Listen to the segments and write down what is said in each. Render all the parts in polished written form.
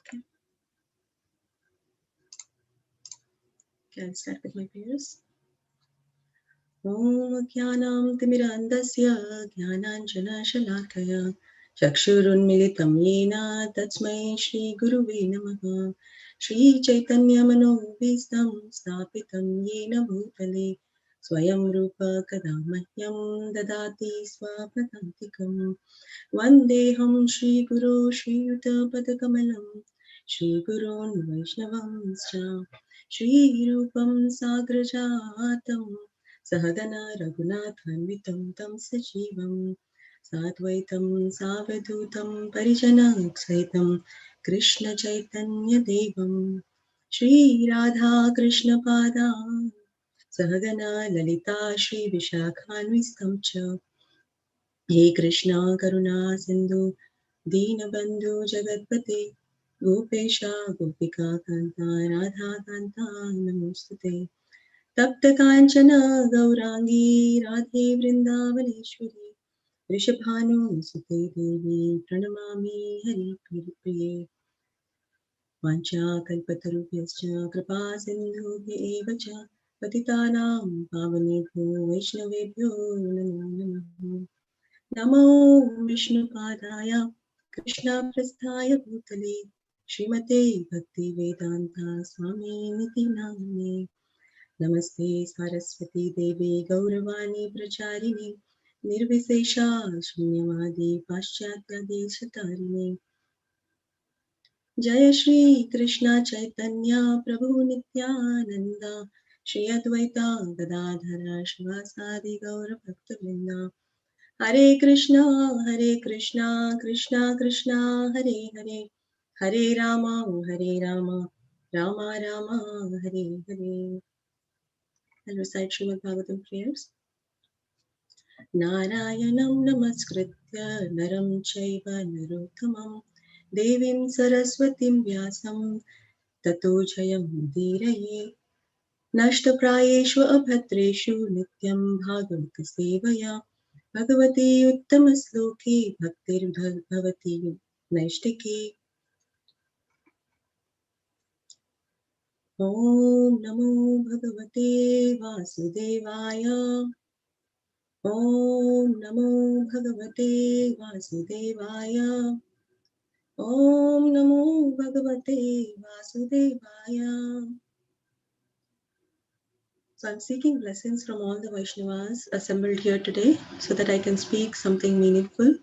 Okay. Can I start with my prayers? Om Jnanam Timirandasya Jnananjana Chakshurunmilitam Yena Tatsmai Shri Guruve Namaha Shri Chaitanya Manovistam Stapitam Yena Bhutale Swayam Rupa Kadamahyam Dadati Swapadantikam Vandeham Shri Guru Shri Yuta Padakamalam Shri Gurun Vaishnavamscha Shri Rupam Sagrajatam Sahagana Raghunathanvitam Tam Sajivam Sadvaitam Savadutam Parijanaksaitam Krishna Chaitanya Devam Shri Radha Krishna Pada Sahagana Lalita Shri Vishakhanvistam Cha He Krishna Karuna Sindhu Deenabandhu Jagatpate Gopesha Gopika Kanta Radha Kanta Namostute Tapta Kanchana Gaurangi Radhe Vrindavaneshwari Vrishabhanu Sute Devi Pranamami Hari Priye Vancha Kalpatarubhyascha Kripa Sindhu Evacha Patitanam Pavanebhyo Vaishnavebhyo Namo Namaha Namo Vishnu Padaya Krishna Prasthaya Bhutale Srimate Bhakti Vedanta Swami Niti Namane Namaste Saraswati Devi Gauravani Pracharini Nirvisesha Shunyavadi Paschatya Deshatarine Jaya Shri Krishna Chaitanya Prabhu Nityananda Shri Advaita Gadadhara Shivasadi Gaura Bhakta Hare Krishna, Krishna Krishna, Hare Hare, Hare Rama, Rama Rama, Hare Hare. I'll recite Srimad Bhagavatam prayers. Narayanam namaskritya naram chaiva narottamam devim saraswatim vyasam tato jayam udiraye nashtaprayeshu abhatreshu nityam bhagavata sevaya Bhagavati Uttamasloke Bhaktir Bhavati Naishtike Om Namo Bhagavate Vasudevaya Om Namo Bhagavate Vasudevaya Om Namo Bhagavate Vasudevaya. So I'm seeking blessings from all the Vaishnavas assembled here today so that I can speak something meaningful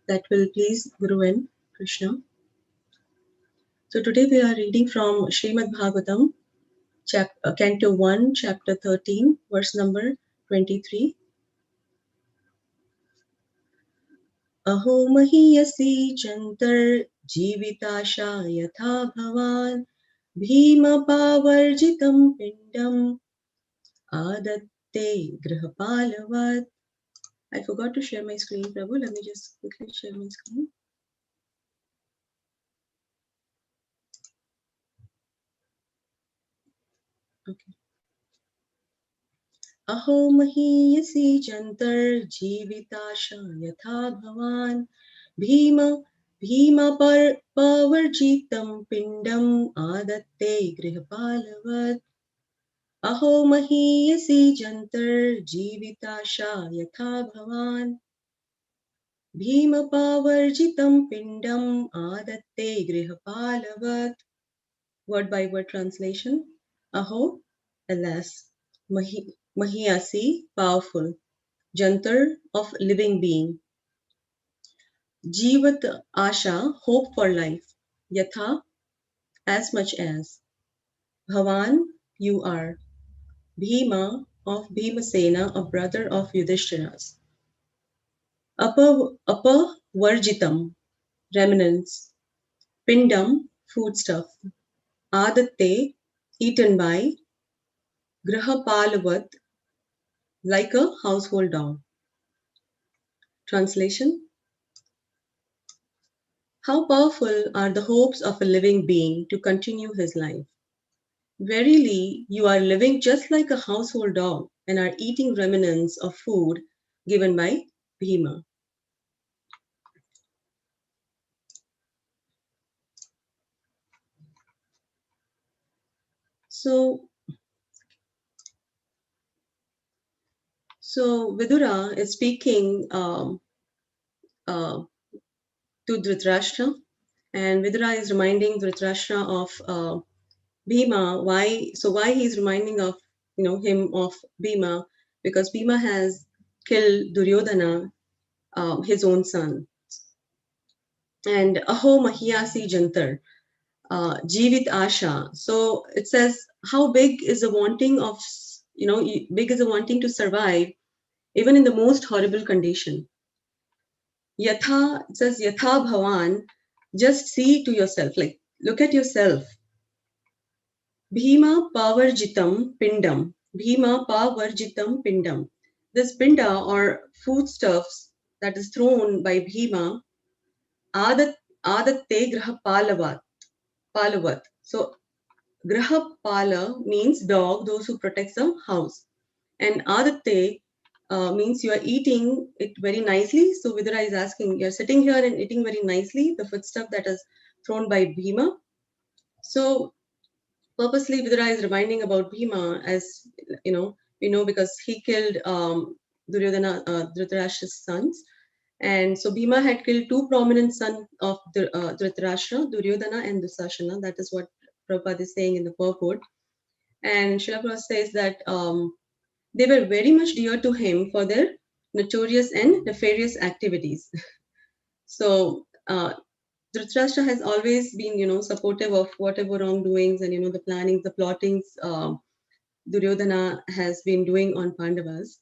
that will please Guru and Krishna. So today we are reading from Srimad Bhagavatam, Canto 1, Chapter 13, verse number 23. Aho mahiyasi chantar jivitasha yatha bhavan bhima pavarjitam pindam adatte grihapalavat. I forgot to share my screen, Prabhu. Let me just quickly share my screen. Okay. Aho mahiyasi chantar jivitasha yatha bhavan Bhima pavarjitam pindam adatte grihapalavat Aho mahiyasi jantar jivitasha yatha bhavan Bhima pavarjitam pindam adatte grihapalavat. Word by word translation. Aho, alas, mahiyasi, powerful, jantar, of living being, Jivat Asha, hope for life. Yatha, as much as. Bhavan, you are. Bhima, of Bhimasena, a brother of Yudhishthira's. Varjitam, remnants. Pindam, foodstuff. Adatte, eaten by. Grahapalavat, like a household dog. Translation. How powerful are the hopes of a living being to continue his life. Verily, you are living just like a household dog and are eating remnants of food given by Bhima. So Vidura is speaking uh, to Dhritarashtra, and Vidura is reminding Dhritarashtra of Bhima. Why he's reminding of him of Bhima, because Bhima has killed Duryodhana, his own son, and Aho Mahiyasi Jantar, Jivit Asha. So it says, how big is the wanting of big is the wanting to survive even in the most horrible condition. Yatha, it says Yatha Bhavan, just see to yourself, like look at yourself. Bhima Pavarjitam Pindam. Bhima Pavarjitam Pindam. This pinda or foodstuffs that is thrown by Bhima, Adatte Graha Palavat. So Graha Pala means dog, those who protect the house. And Adatte means you are eating it very nicely. So Vidura is asking, you're sitting here and eating very nicely the foodstuff that is thrown by Bhima. So purposely Vidura is reminding about Bhima, as because he killed Duryodhana, Dhritarashtra's sons. And so Bhima had killed two prominent sons of Dhritarashtra, Duryodhana and Dusashana. That is what Prabhupada is saying in the purport. And Srila Prabhupada says that they were very much dear to him for their notorious and nefarious activities. So Dhritarashtra has always been, supportive of whatever wrongdoings and, the plannings, the plottings Duryodhana has been doing on Pandavas.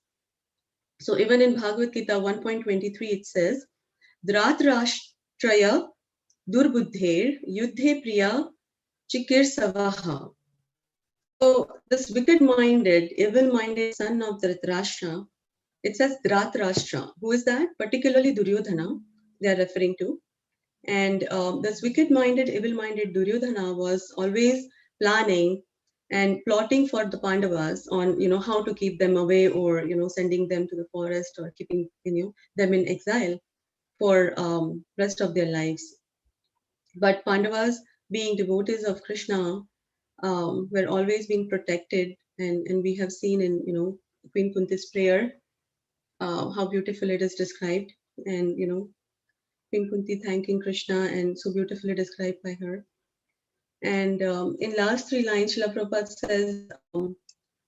So even in Bhagavad Gita 1.23, it says, Dhritarashtraya durbuddher yuddhe priya chikir savaha. So this wicked-minded, evil-minded son of Dhritarashtra, it says Dhritarashtra. Who is that? Particularly Duryodhana, they are referring to. And this wicked-minded, evil-minded Duryodhana was always planning and plotting for the Pandavas on, how to keep them away, or, sending them to the forest, or keeping, them in exile for rest of their lives. But Pandavas, being devotees of Krishna, were always being protected, and we have seen in, Queen Kunti's prayer, how beautiful it is described, and, Queen Kunti thanking Krishna, and so beautifully described by her. And in last three lines, Srila Prabhupada says,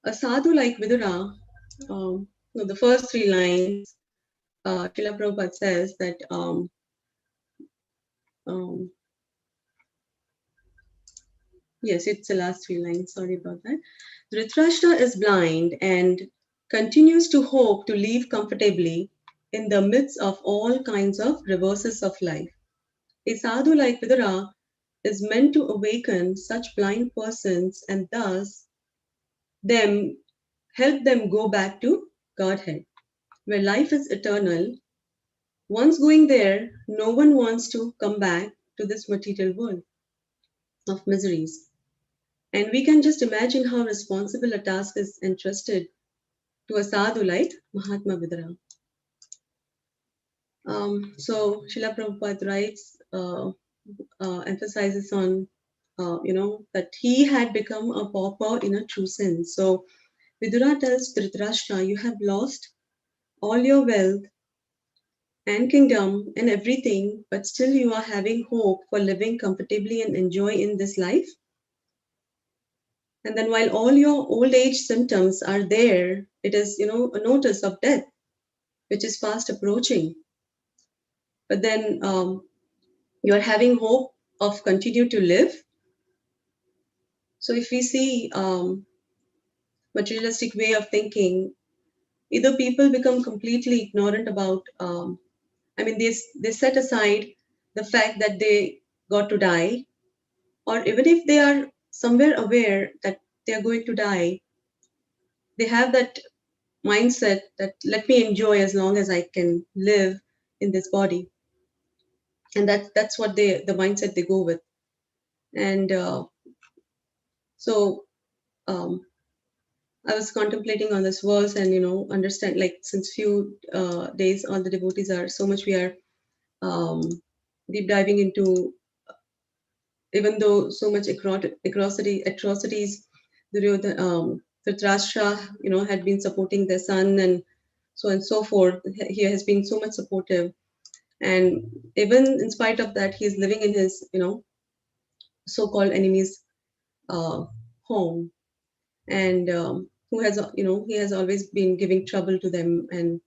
a sadhu like Vidura, no, the first three lines, Srila Prabhupada says that yes, it's the last three lines, sorry about that. Dhritarashtra is blind and continues to hope to live comfortably in the midst of all kinds of reverses of life. A sadhu like Vidura is meant to awaken such blind persons and thus help them go back to Godhead, where life is eternal. Once going there, no one wants to come back to this material world of miseries. And we can just imagine how responsible a task is entrusted to a sadhu like Mahatma Vidura. So Srila Prabhupada writes, emphasizes on, that he had become a pauper in a true sense. So Vidura tells Dhritarashtra, you have lost all your wealth and kingdom and everything, but still you are having hope for living comfortably and enjoy in this life. And then while all your old age symptoms are there, it is, a notice of death, which is fast approaching. But then you are having hope of continue to live. So if we see materialistic way of thinking, either people become completely ignorant about, they set aside the fact that they got to die, or even if they are somewhere aware that they are going to die, they have that mindset that let me enjoy as long as I can live in this body, and that's what the mindset they go with. And so I was contemplating on this verse, and understand, like, since few days all the devotees are so much, we are deep diving into, even though so much atrocities Dhritarashtra, had been supporting their son and so on and so forth. He has been so much supportive. And even in spite of that, he's living in his, so-called enemy's uh, home. And who has, he has always been giving trouble to them. And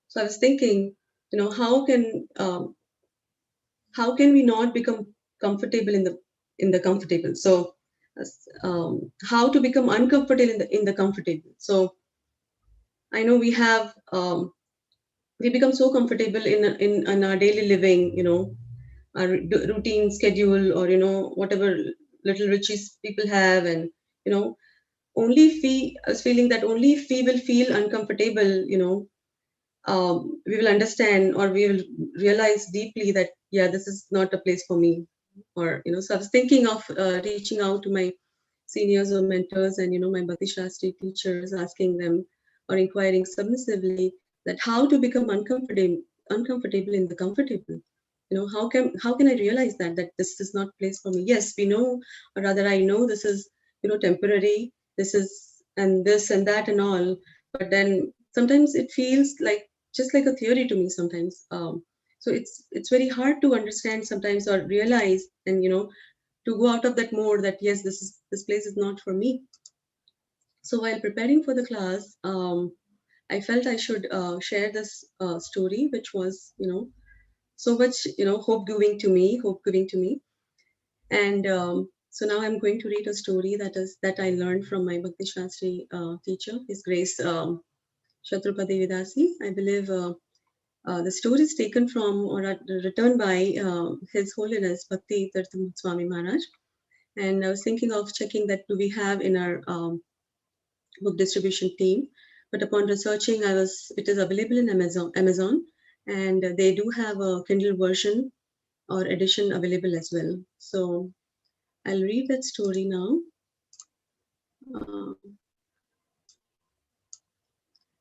so I was thinking, how can we not become comfortable in the comfortable? So how to become uncomfortable in the comfortable? So I know we become so comfortable in our daily living, our routine schedule, or whatever little riches people have. And you know only if we I was feeling that only if we will feel uncomfortable, we will understand, or we will realize deeply that, yeah, this is not a place for me. Or so I was thinking of reaching out to my seniors or mentors, and my Bhakti Shastri teachers, asking them or inquiring submissively that how to become uncomfortable in the comfortable. How can I realize that this is not place for me? Yes, we know, or rather I know, this is temporary, this is and this and that and all. But then sometimes it feels like just like a theory to me sometimes. So it's very hard to understand sometimes, or realize, and to go out of that mode that yes, this place is not for me. So while preparing for the class, I felt I should share this story, which was so much hope giving to me. And so now I'm going to read a story that I learned from my Bhakti Shastri teacher, His Grace Shatrupati Vidasi. I believe the story is taken from or written by His Holiness Bhakti Tirtha Swami Maharaj. And I was thinking of checking that do we have in our book distribution team. But upon researching, it is available in Amazon, and they do have a Kindle version or edition available as well. So I'll read that story now. Uh,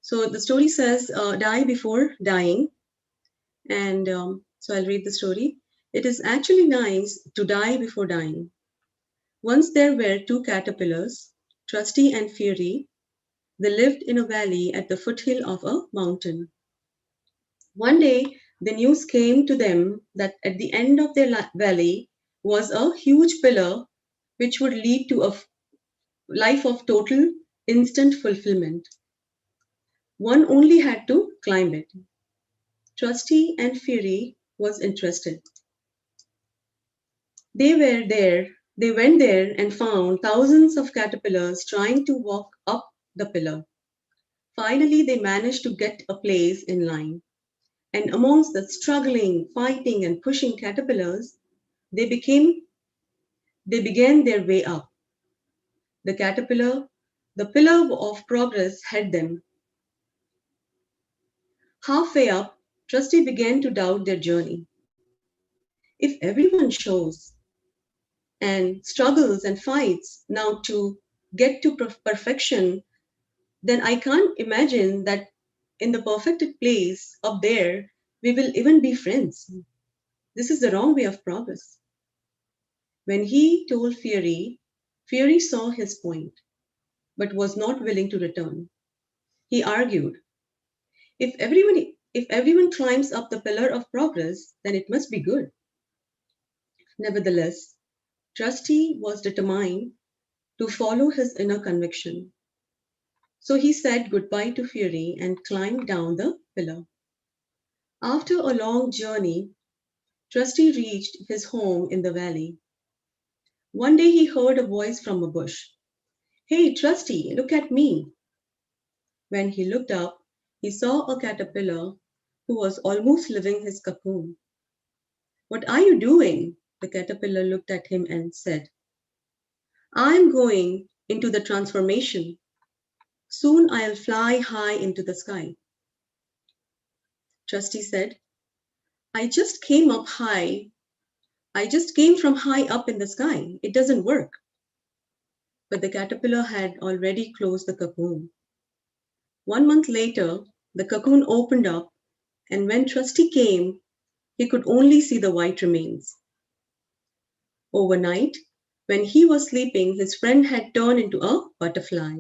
so the story says, "Die before dying," and so I'll read the story. It is actually nice to die before dying. Once there were two caterpillars, Trusty and Fury. They lived in a valley at the foothill of a mountain. One day, the news came to them that at the end of their valley was a huge pillar which would lead to a life of total instant fulfillment. One only had to climb it. Trusty and Fury was interested. They were there. They went there and found thousands of caterpillars trying to walk up the pillar. Finally, they managed to get a place in line. And amongst the struggling, fighting, and pushing caterpillars, they began their way up. The caterpillar, the pillar of progress, had them. Halfway up, Trusty began to doubt their journey. If everyone shows and struggles and fights now to get to perfection, then I can't imagine that in the perfected place up there, we will even be friends. This is the wrong way of progress. When he told Fury, Fury saw his point, but was not willing to return. He argued, if everyone climbs up the pillar of progress, then it must be good. Nevertheless, Trusty was determined to follow his inner conviction. So he said goodbye to Fury and climbed down the pillar. After a long journey, Trusty reached his home in the valley. One day he heard a voice from a bush. "Hey, Trusty, look at me." When he looked up, he saw a caterpillar who was almost leaving his cocoon. "What are you doing?" The caterpillar looked at him and said, "I'm going into the transformation. Soon I'll fly high into the sky." Trusty said, I just came up high. I just came from high up in the sky. It doesn't work." But the caterpillar had already closed the cocoon. 1 month later, the cocoon opened up, and when Trusty came, he could only see the white remains. Overnight, When he was sleeping, his friend had turned into a butterfly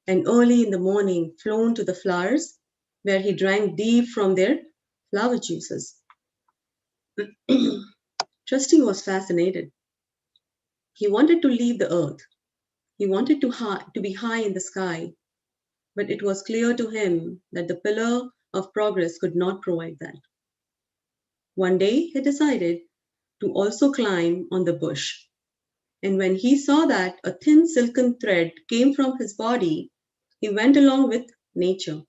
and early in the morning flown to the flowers where he drank deep from their flower juices. Trusty was fascinated. He wanted to leave the earth. He wanted to be high in the sky, but it was clear to him that the pillar of progress could not provide that. One day he decided to also climb on the bush. And when he saw that a thin silken thread came from his body, he went along with nature.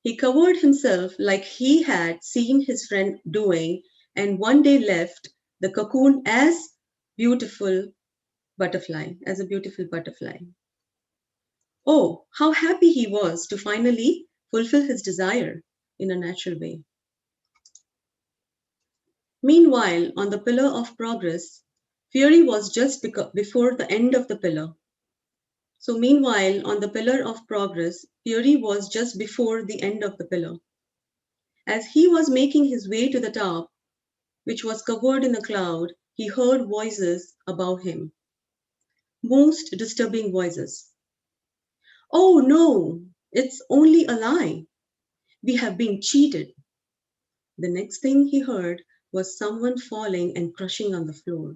He covered himself like he had seen his friend doing, and one day left the cocoon as a beautiful butterfly. Oh, how happy he was to finally fulfill his desire in a natural way. Meanwhile, on the pillar of progress, fury was just before the end of the pillar. So, meanwhile, on the pillar of progress, fury was just before the end of the pillar. As he was making his way to the top, which was covered in a cloud, he heard voices above him. Most disturbing voices. Oh no, it's only a lie. We have been cheated. The next thing he heard was someone falling and crushing on the floor.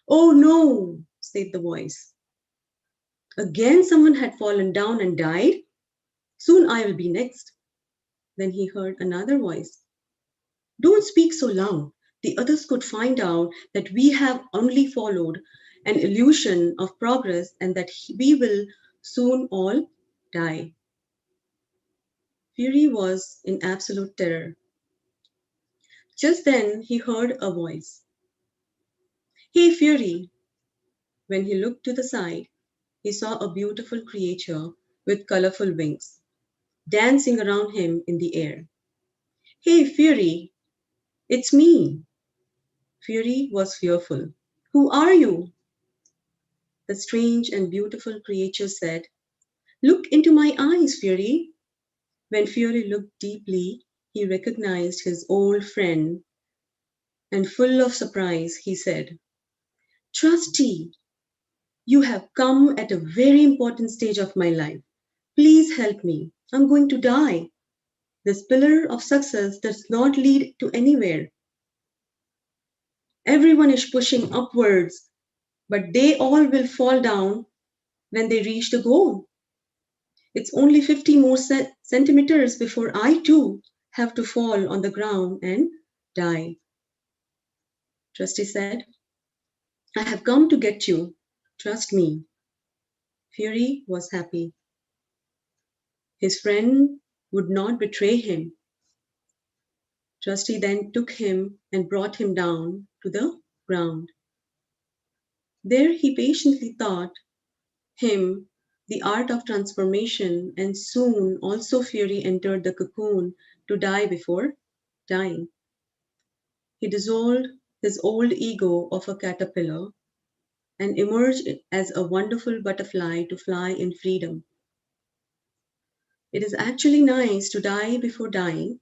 Oh no, said the voice. Again, someone had fallen down and died. Soon I will be next. Then he heard another voice. Don't speak so loud. The others could find out that we have only followed an illusion of progress and that we will soon all die. Fury was in absolute terror. Just then he heard a voice. Hey, Fury! When he looked to the side, he saw a beautiful creature with colorful wings dancing around him in the air. Hey, Fury! It's me! Fury was fearful. Who are you? The strange and beautiful creature said, Look into my eyes, Fury. When Fury looked deeply, he recognized his old friend, and full of surprise, he said, Trusty, you have come at a very important stage of my life. Please help me. I'm going to die. This pillar of success does not lead to anywhere. Everyone is pushing upwards, but they all will fall down when they reach the goal. It's only 50 more centimeters before I too have to fall on the ground and die. Trusty said, I have come to get you. Trust me. Fury was happy. His friend would not betray him. Trusty then took him and brought him down to the ground. There he patiently taught him the art of transformation, and soon also Fury entered the cocoon to die before dying. He dissolved his old ego of a caterpillar and emerged as a wonderful butterfly to fly in freedom. It is actually nice to die before dying.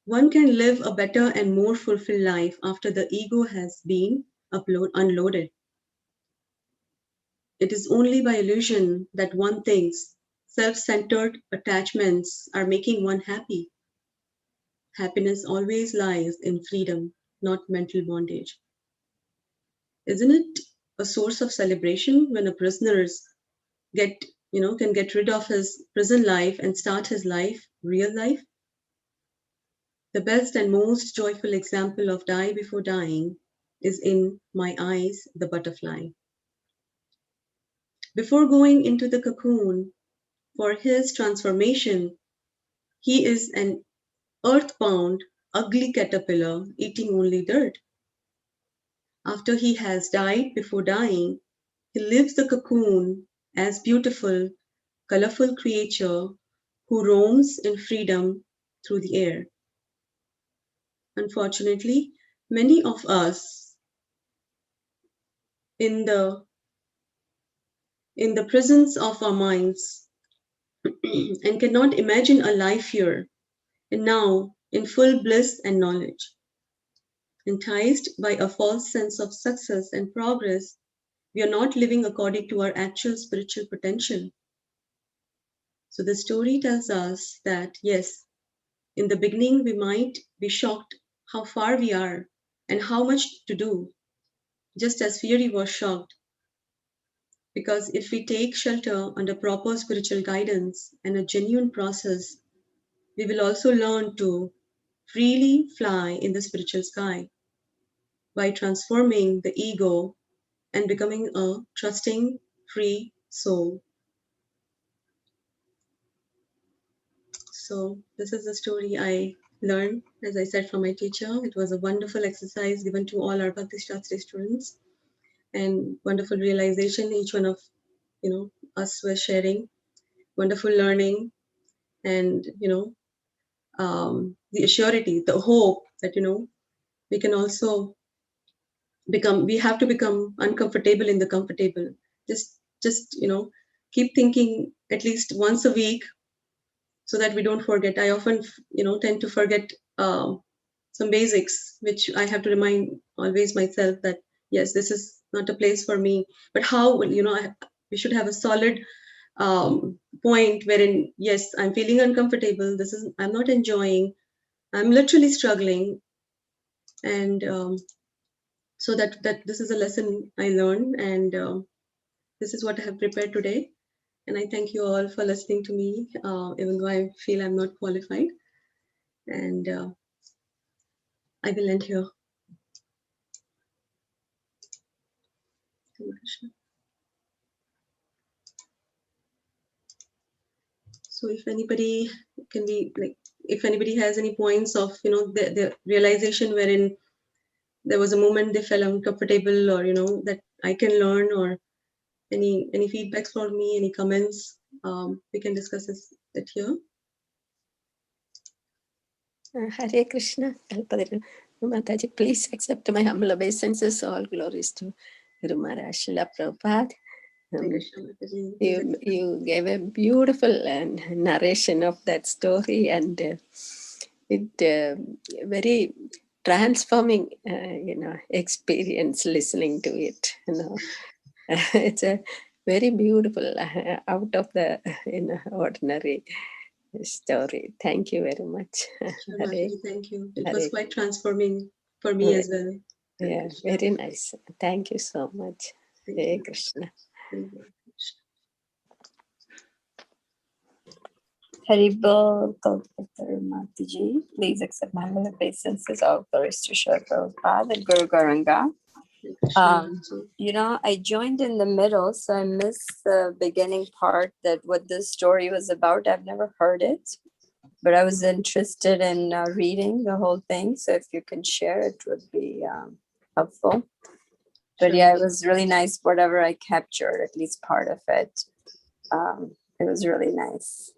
One can live a better and more fulfilled life after the ego has been unloaded. It is only by illusion that one thinks self-centered attachments are making one happy. Happiness always lies in freedom, not mental bondage. Isn't it a source of celebration when a prisoner can get rid of his prison life and start his real life? The best and most joyful example of die before dying is in my eyes, the butterfly. Before going into the cocoon for his transformation, he is an earthbound, ugly caterpillar eating only dirt. After he has died before dying, he leaves the cocoon as beautiful, colorful creature who roams in freedom through the air. Unfortunately, many of us in the prisons of our minds and cannot imagine a life here and now in full bliss and knowledge. Enticed by a false sense of success and progress, we are not living according to our actual spiritual potential. So the story tells us that yes, in the beginning we might be shocked how far we are and how much to do, just as Fury was shocked. Because if we take shelter under proper spiritual guidance and a genuine process, we will also learn to freely fly in the spiritual sky by transforming the ego and becoming a trusting, free soul. So this is the story I learned, as I said, from my teacher. It was a wonderful exercise given to all our Bhakti Shastri students, and wonderful realization each one of us were sharing. Wonderful learning, and the assurity, the hope that we can also become. We have to become uncomfortable in the comfortable. Just keep thinking at least once a week so that we don't forget. I often, tend to forget some basics, which I have to remind always myself that yes, this is not a place for me. But how will we should have a solid point wherein yes, I'm feeling uncomfortable. I'm not enjoying. I'm literally struggling, and so that this is a lesson I learned, and this is what I have prepared today. And I thank you all for listening to me, even though I feel I'm not qualified. And I will end here. So if anybody if anybody has any points of, the realization wherein there was a moment they felt uncomfortable, or, that I can learn, or any feedbacks for me, any comments, we can discuss it here. Hare Krishna, Kalpataru. Mathaji, please accept my humble obeisances. All glories to Guru Maharaj Srila Prabhupada. You gave a beautiful narration of that story, and it very transforming, experience listening to it. It's a very beautiful, out of the ordinary story. Thank you very much. Sure, thank you. It was quite transforming for me as well. Yeah, very nice. Thank you so much. Hare Krishna. Haribol Kalpataru Mathaji, please accept my humble obeisances. All glories to Srila Prabhupada and Guru Gauranga. I joined in the middle, so I missed the beginning part, that what this story was about. I've never heard it, but I was interested in reading the whole thing. So if you can share, it would be helpful. But yeah, it was really nice. Whatever I captured, at least part of it, it was really nice.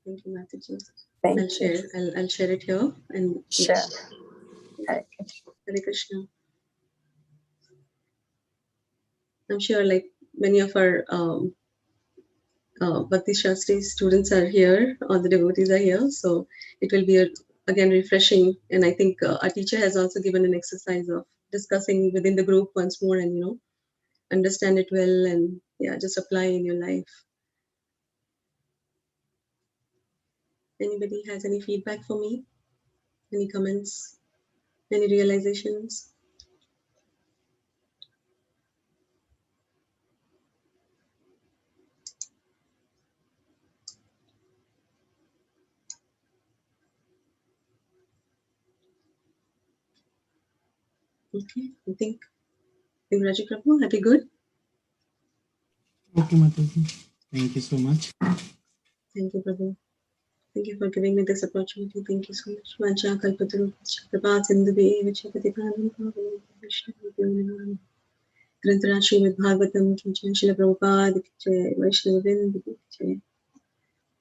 Thank you, Mathaji. I'll share it here and share. Hare Krishna. I'm sure, like many of our Bhakti Shastri students are here, all the devotees are here, so it will be again refreshing. And I think our teacher has also given an exercise of discussing within the group once more, and understand it well, and just apply in your life. Anybody has any feedback for me? Any comments? Any realizations? Okay, I think Raji Prabhu, happy good? Okay, Mataji. Thank you so much. Thank you, Prabhu. Thank you for giving me this opportunity. Thank you so much. HG Kalpataru, Prabhat Sindhuve, Vichapati Pranam, Vishnu, Srimad Bhagavatam, Srila Prabhupada, Vaishnava Vrinda,